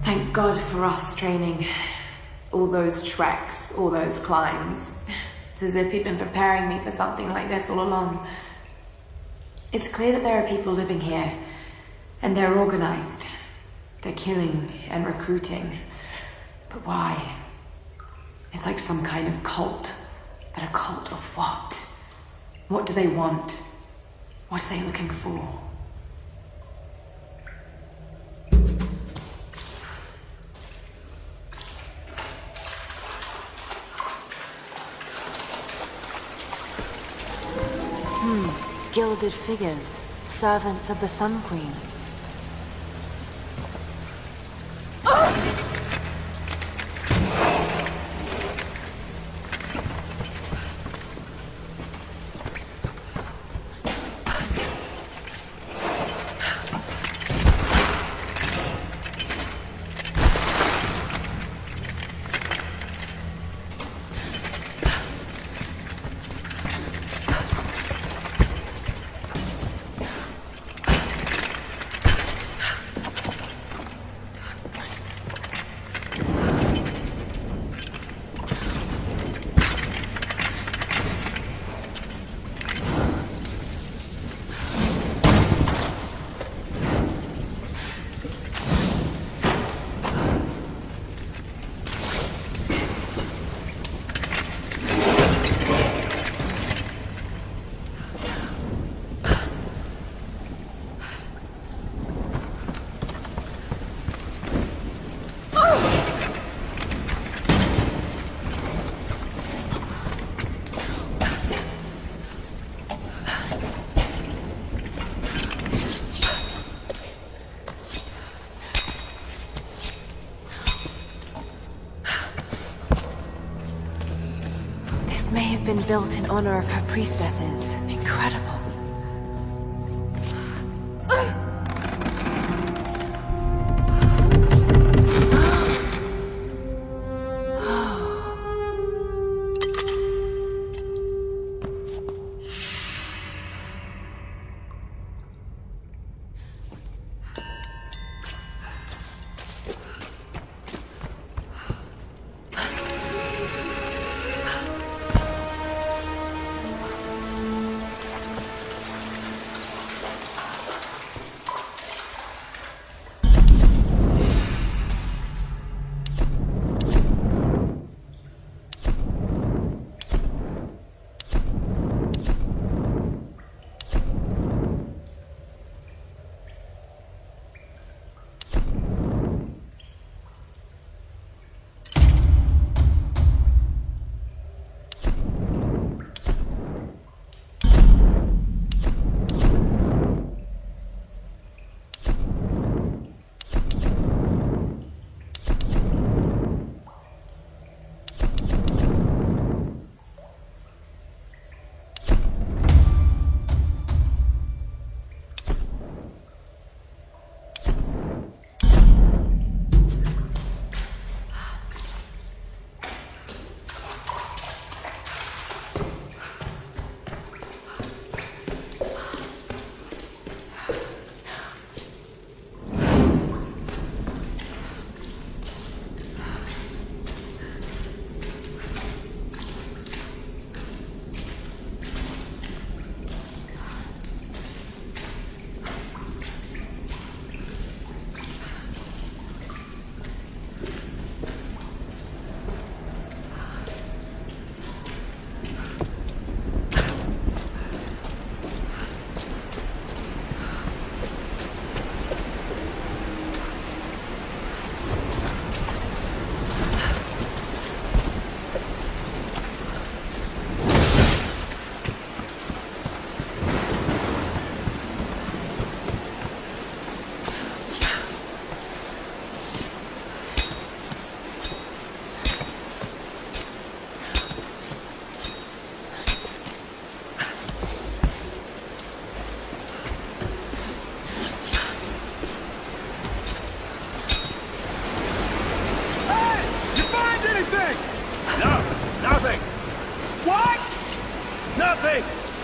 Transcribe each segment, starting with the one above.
Thank God for us training. All those treks, all those climbs. It's as if he'd been preparing me for something like this all along. It's clear that there are people living here, and they're organized. They're killing and recruiting. But why? It's like some kind of cult. But a cult of what? What do they want? What are they looking for? Gilded figures, servants of the Sun Queen. May have been built in honor of her priestesses. Incredible.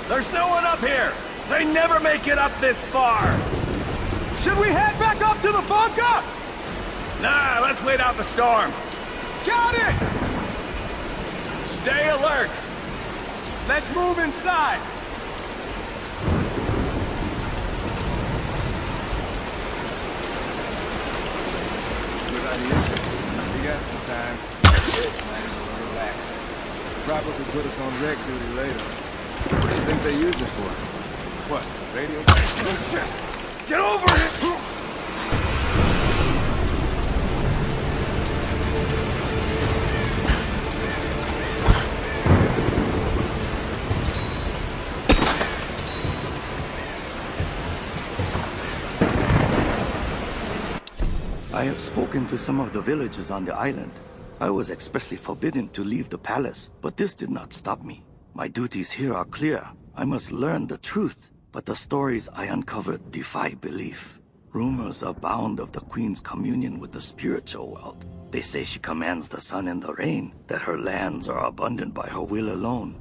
There's no one up here! They never make it up this far! Should we head back up to the bunker? Nah, let's wait out the storm. Got it! Stay alert. Let's move inside. Good idea. We got some time. Might as well relax. Probably put us on rec duty later. What do you think they use it for? What? Radio? Oh, shit! Get over it! I have spoken to some of the villagers on the island. I was expressly forbidden to leave the palace, but this did not stop me. My duties here are clear. I must learn the truth, but the stories I uncovered defy belief. Rumors abound of the Queen's communion with the spiritual world. They say she commands the sun and the rain, that her lands are abundant by her will alone.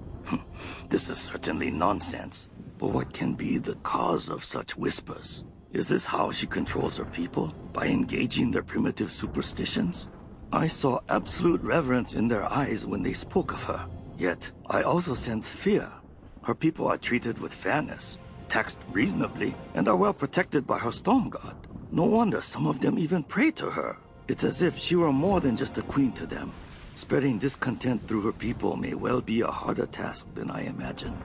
This is certainly nonsense. But what can be the cause of such whispers? Is this how she controls her people? By engaging their primitive superstitions? I saw absolute reverence in their eyes when they spoke of her. Yet, I also sense fear. Her people are treated with fairness, taxed reasonably, and are well protected by her storm god. No wonder some of them even pray to her. It's as if she were more than just a queen to them. Spreading discontent through her people may well be a harder task than I imagined.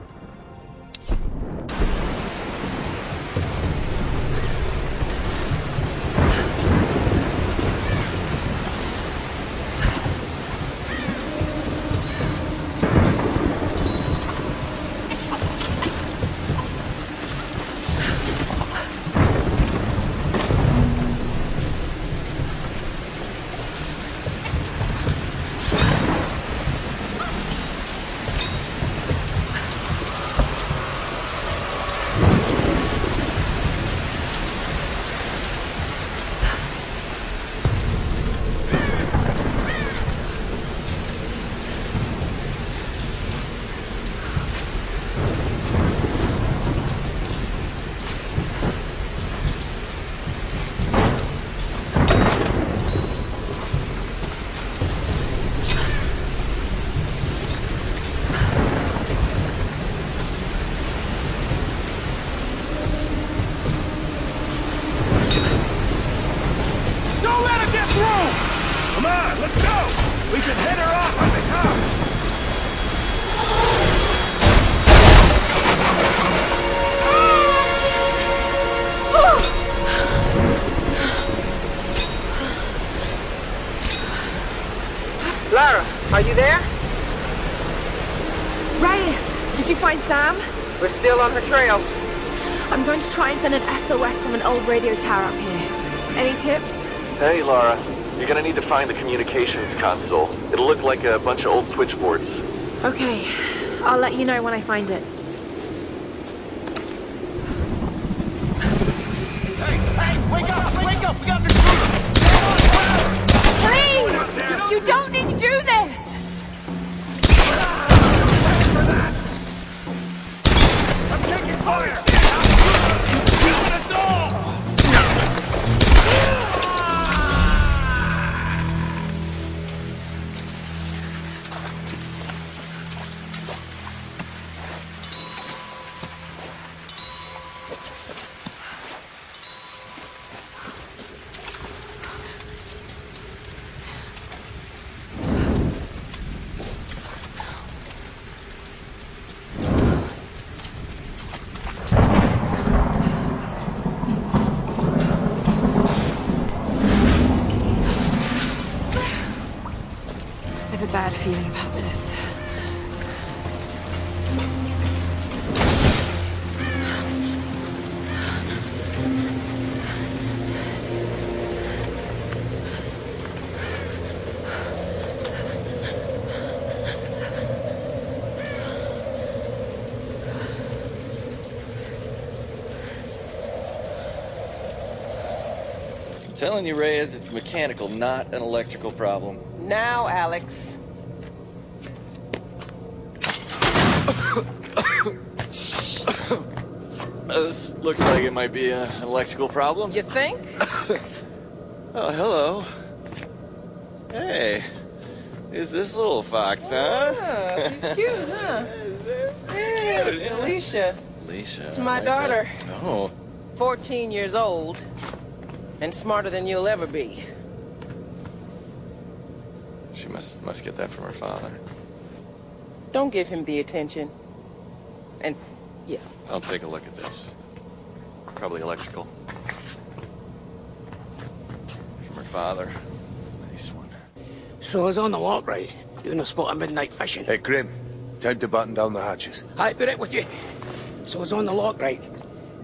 Come on, let's go! We can head her off on the top! Lara, are you there? Reyes, did you find Sam? We're still on her trail. I'm going to try and send an SOS from an old radio tower up here. Any tips? Hey, Lara. You're gonna need to find the communications console. It'll look like a bunch of old switchboards. Okay, I'll let you know when I find it. Hey, wake up! Wake up! We got this Please! You don't need to do this! I'm taking fire! Killing us all! I have a bad feeling about this. I'm telling you, Reyes, it's mechanical, not an electrical problem. Now, Alex. This looks like it might be an electrical problem. You think? Oh, hello. Hey, who's this little fox, huh? Ah, she's cute, huh? Yeah, it's Alicia. Alicia. It's my daughter. Oh. 14 years old. And smarter than you'll ever be. She must get that from her father. Don't give him the attention. And, yeah. I'll take a look at this. Probably electrical. From her father. Nice one. So I was on the lock, right? Doing a spot of midnight fishing. Hey, Grim. Time to button down the hatches. I'd be right with you. So I was on the lock, right?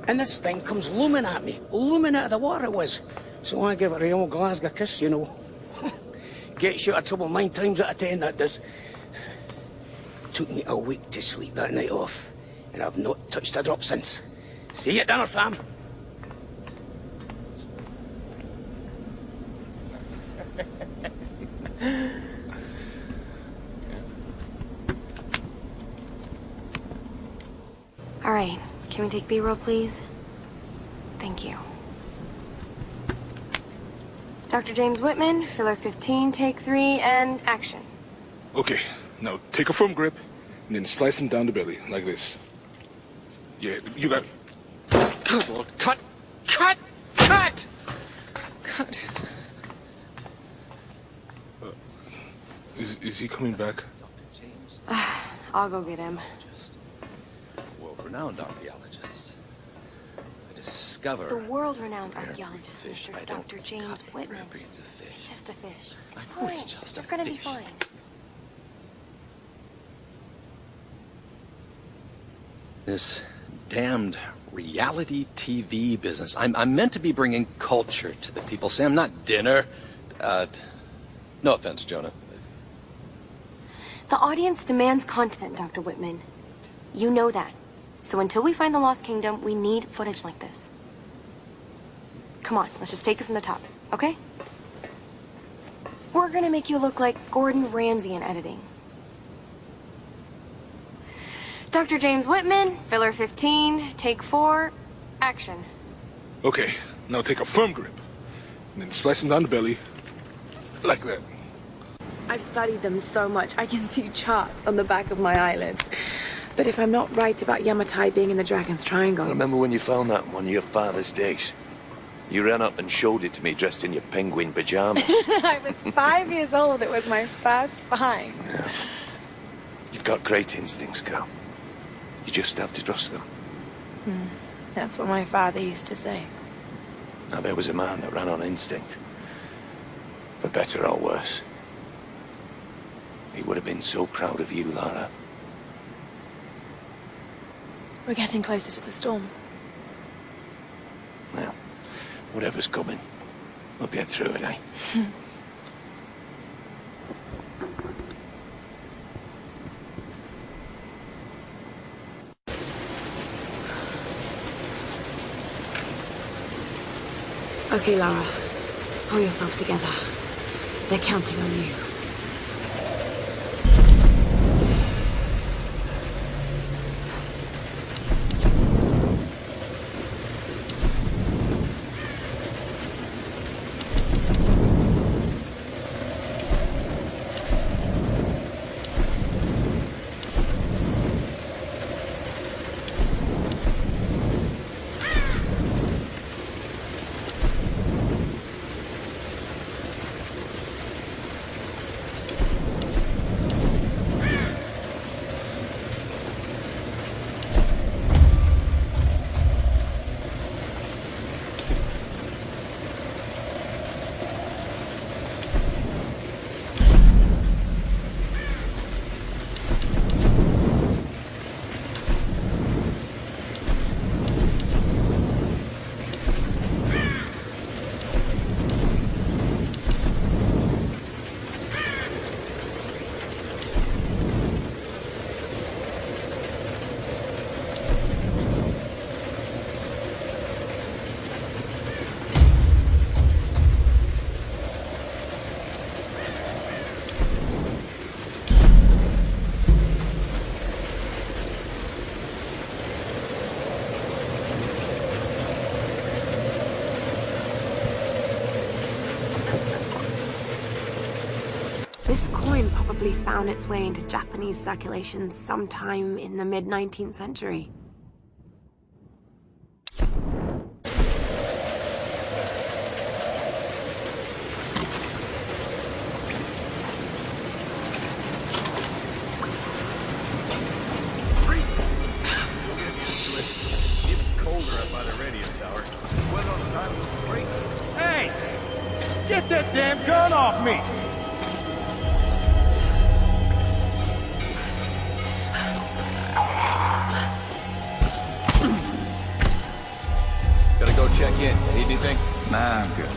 And this thing comes looming at me. Looming out of the water it was. So I give it a old Glasgow kiss, you know. Gets you out of trouble 9 times out of 10, that does. Took me a week to sleep that night off. And I've not touched a drop since. See you at dinner, Sam. All right, can we take B-roll, please? Thank you. Dr. James Whitman, filler 15, take 3, and action. Okay, now take a firm grip, and then slice him down the belly, like this. Yeah, you got... Good Lord, cut! Cut! Cut! Cut! Is he coming back? I'll go get him. World-renowned archaeologist. I discover... The world-renowned archaeologist, fish. Mr. Dr. James Whitman. Brains of fish. It's just a fish. It's I fine. know it's just You're a gonna be fish. fine. This damned reality TV business. I'm meant to be bringing culture to the people, Sam, not dinner. No offense, Jonah. The audience demands content, Dr. Whitman. You know that. So until we find the Lost Kingdom, we need footage like this. Come on, let's just take it from the top, okay? We're gonna make you look like Gordon Ramsay in editing. Dr. James Whitman, filler 15, take 4, action. Okay, now take a firm grip, and then slice him down the belly, like that. I've studied them so much, I can see charts on the back of my eyelids. But if I'm not right about Yamatai being in the Dragon's Triangle... I remember when you found that one of your father's days. You ran up and showed it to me dressed in your penguin pajamas. I was 5 years old. It was my first find. Yeah. You've got great instincts, girl. You just have to trust them. That's what my father used to say. Now, there was a man that ran on instinct. For better or worse. He would have been so proud of you, Lara. We're getting closer to the storm. Well, whatever's coming, we'll get through it, eh? Okay, Lara. Pull yourself together. They're counting on you. This coin probably found its way into Japanese circulation sometime in the mid-19th century. Hey! Get that damn gun off me! Gotta go check in. Need anything? Nah, I'm good.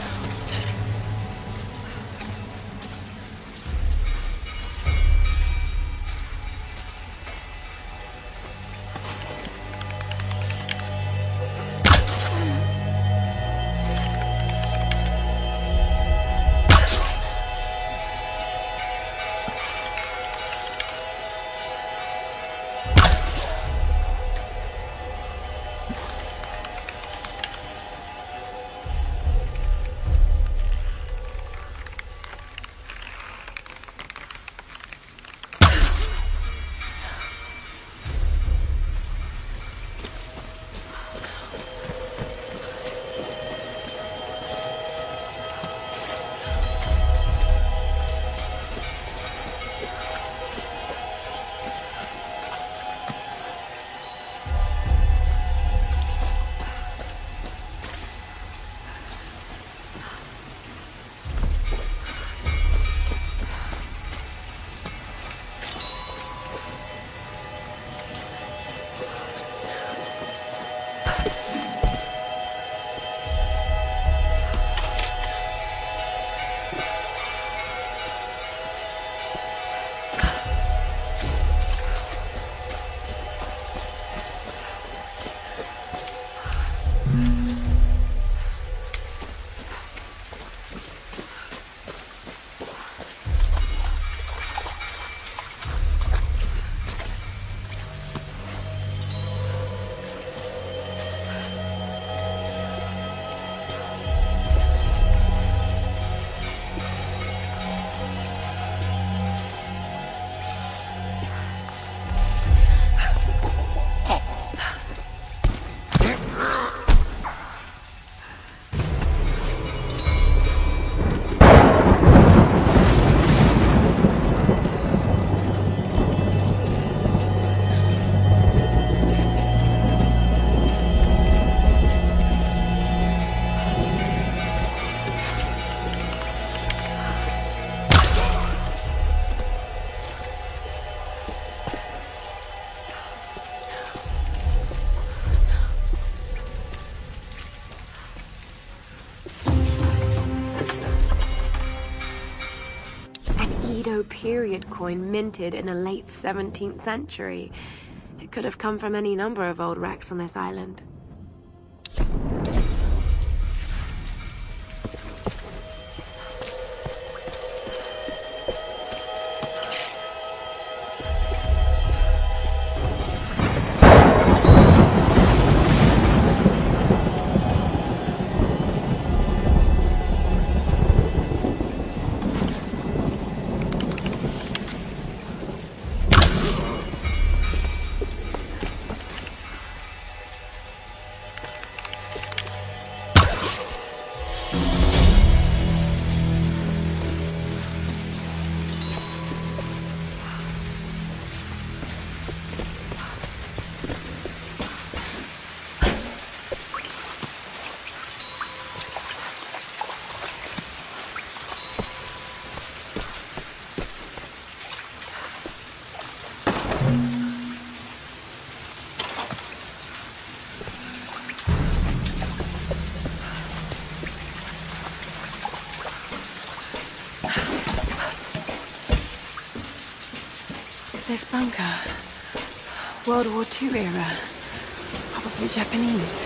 Period coin minted in the late 17th century. It could have come from any number of old wrecks on this island. This bunker, World War II era, probably Japanese.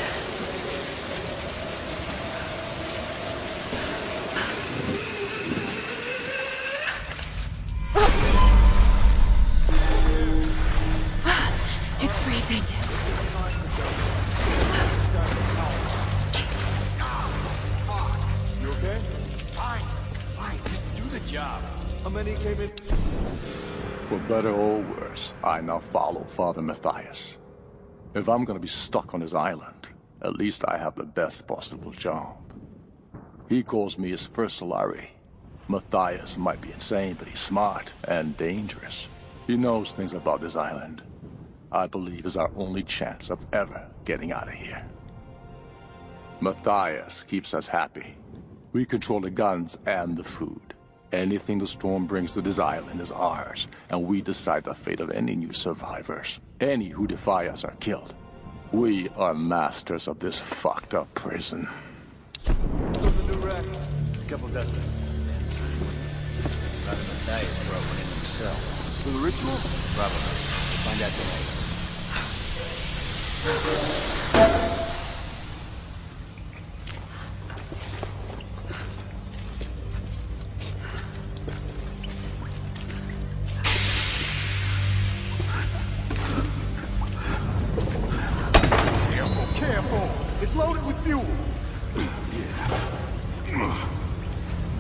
It's freezing. You okay? Fine. Just do the job. How many came in? For better or worse, I now follow Father Matthias. If I'm gonna be stuck on his island, at least I have the best possible job. He calls me his first Solari. Matthias might be insane, but he's smart and dangerous. He knows things about this island. I believe is our only chance of ever getting out of here. Matthias keeps us happy. We control the guns and the food. Anything the storm brings to this island is ours, and we decide the fate of any new survivors. Any who defy us are killed. We are masters of this fucked up prison. A couple dozen. Father Matthias brought one in himself. For the ritual? Probably. We'll find out tonight. Careful! It's loaded with fuel!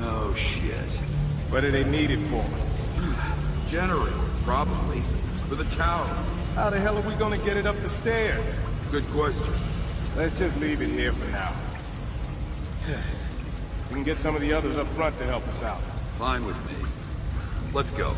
No shit. What do they need it for? Generator, probably. For the tower. How the hell are we gonna get it up the stairs? Good question. Let's just leave it here for now. We can get some of the others up front to help us out. Fine with me. Let's go.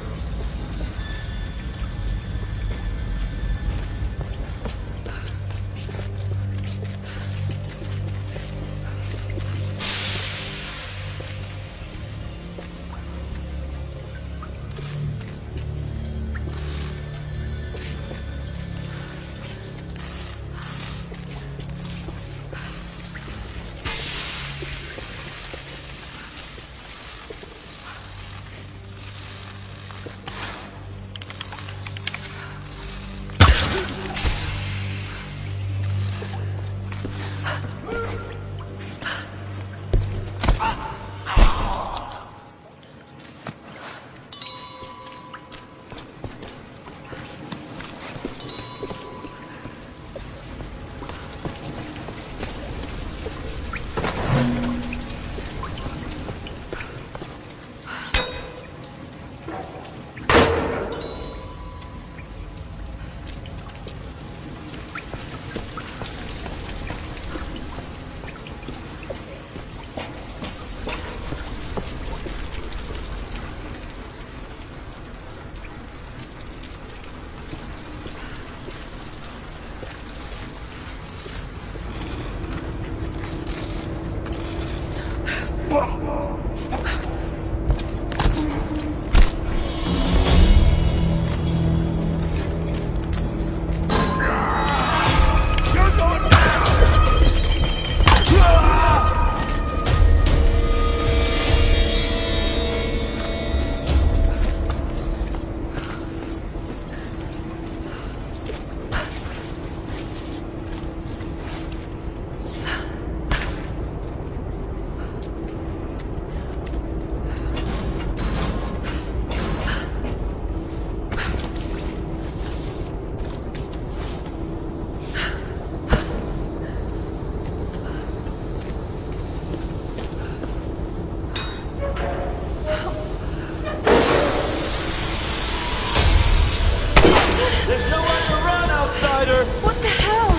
There's nowhere to run, outsider! What the hell?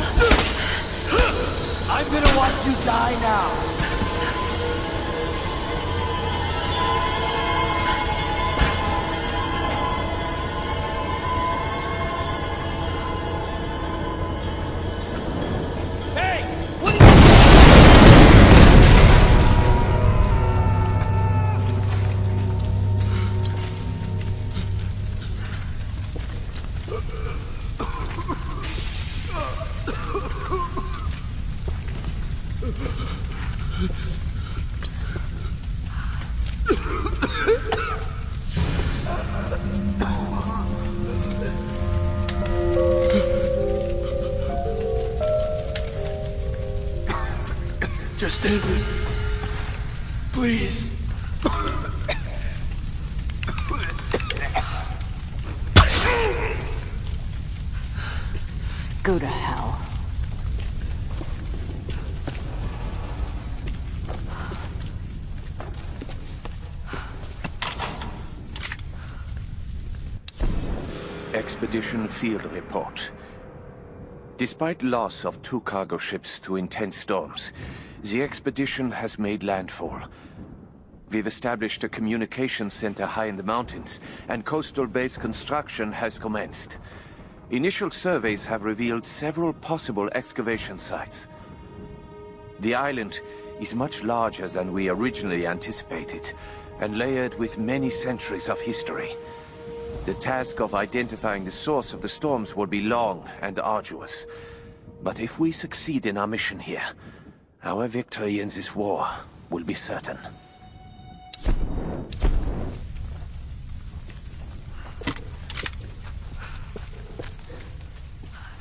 I'm gonna watch you die now. Just end it. Please. Go to hell. Expedition Field Report. Despite loss of 2 cargo ships to intense storms, the expedition has made landfall. We've established a communications center high in the mountains, and coastal base construction has commenced. Initial surveys have revealed several possible excavation sites. The island is much larger than we originally anticipated, and layered with many centuries of history. The task of identifying the source of the storms will be long and arduous. But if we succeed in our mission here, our victory in this war will be certain.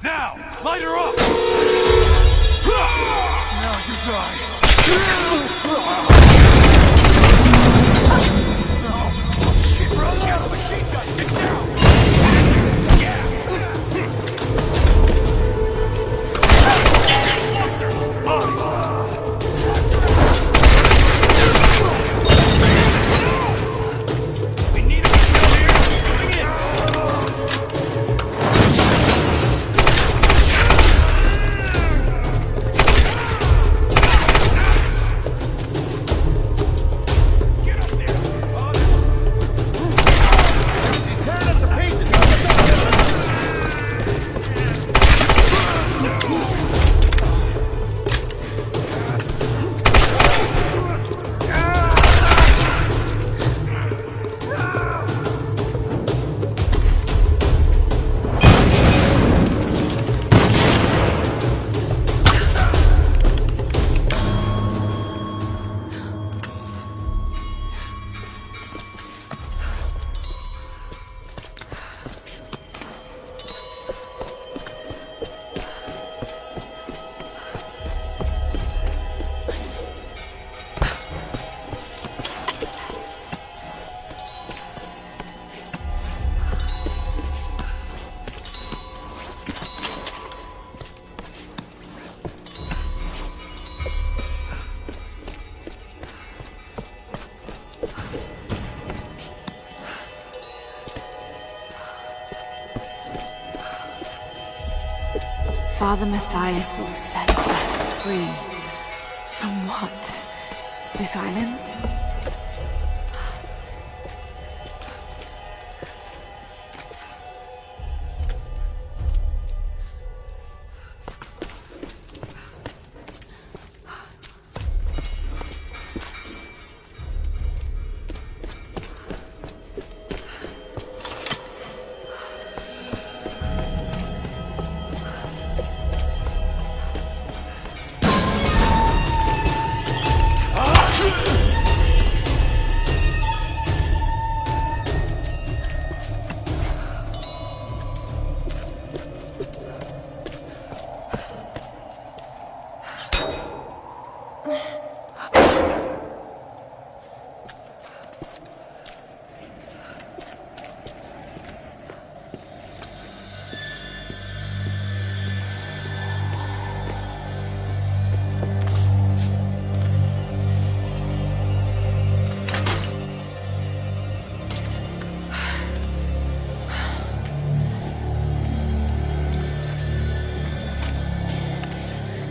Now! Light her up! Now you die! Shit, bro! She has a machine gun! Get down! We need to get down here! Going in! Father Matthias will set us free. From what? This island?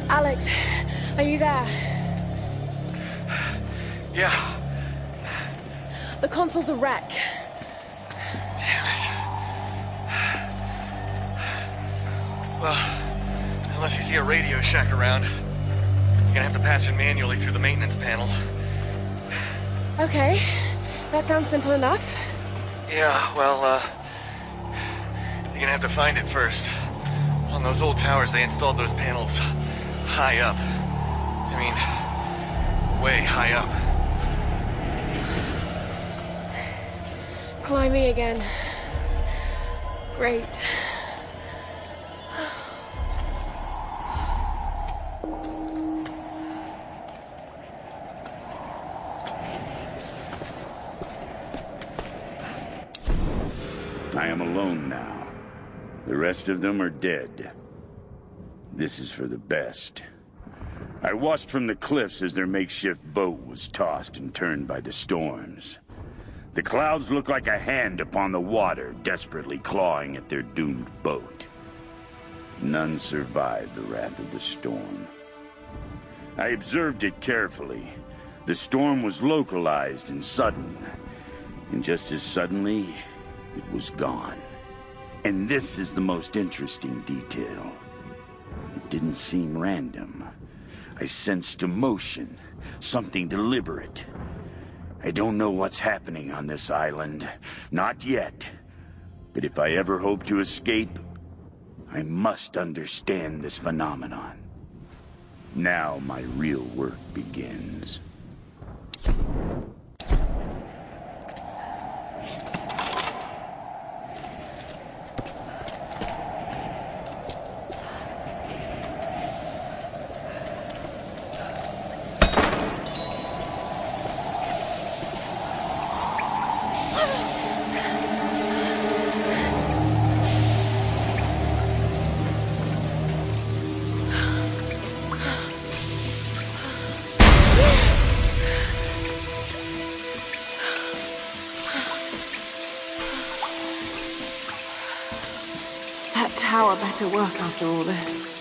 Alex, are you there? Yeah. The console's a wreck. Damn it. Well, unless you see a Radio Shack around, you're gonna have to patch it manually through the maintenance panel. Okay, that sounds simple enough. Yeah, well, you're gonna have to find it first. On those old towers, they installed those panels high up. I mean, way high up. Climbing again. Great. I am alone now. The rest of them are dead. This is for the best. I watched from the cliffs as their makeshift boat was tossed and turned by the storms. The clouds look like a hand upon the water, desperately clawing at their doomed boat. None survived the wrath of the storm. I observed it carefully. The storm was localized and sudden. And just as suddenly, it was gone. And this is the most interesting detail. It didn't seem random. I sensed emotion, something deliberate. I don't know what's happening on this island. Not yet. But if I ever hope to escape, I must understand this phenomenon. Now my real work begins. That tower better work after all this.